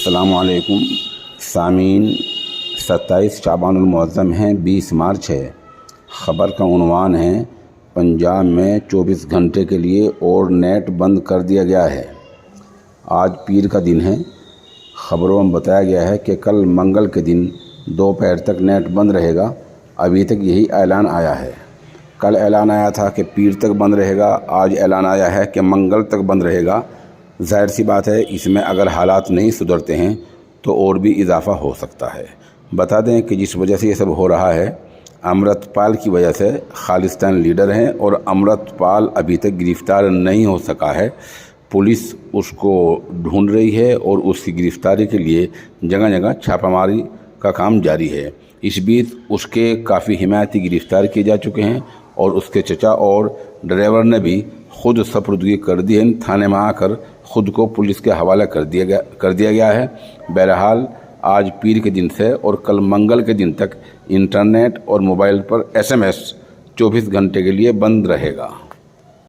السلام علیکم سامعین، 27 شعبان المعظم ہیں، 20 مارچ ہے۔ خبر کا عنوان ہے پنجاب میں 24 گھنٹے کے لیے اور نیٹ بند کر دیا گیا ہے۔ آج پیر کا دن ہے۔ خبروں میں بتایا گیا ہے کہ کل منگل کے دن دوپہر تک نیٹ بند رہے گا۔ ابھی تک یہی اعلان آیا ہے۔ کل اعلان آیا تھا کہ پیر تک بند رہے گا، آج اعلان آیا ہے کہ منگل تک بند رہے گا۔ ظاہر سی بات ہے، اس میں اگر حالات نہیں سدھرتے ہیں تو اور بھی اضافہ ہو سکتا ہے۔ بتا دیں کہ جس وجہ سے یہ سب ہو رہا ہے، امرت پال کی وجہ سے۔ خالصتان لیڈر ہیں اور امرت پال ابھی تک گرفتار نہیں ہو سکا ہے۔ پولیس اس کو ڈھونڈ رہی ہے اور اس کی گرفتاری کے لیے جگہ جگہ چھاپہ ماری کا کام جاری ہے۔ اس بیچ اس کے کافی حمایتی گرفتار کیے جا چکے ہیں اور اس کے چچا اور ڈرائیور نے بھی خود سپردگی کر دی ہے۔ تھانے میں آ کر خود کو پولیس کے حوالے کر دیا گیا ہے۔ بہرحال آج پیر کے دن سے اور کل منگل کے دن تک انٹرنیٹ اور موبائل پر SMS 24 گھنٹے کے لیے بند رہے گا۔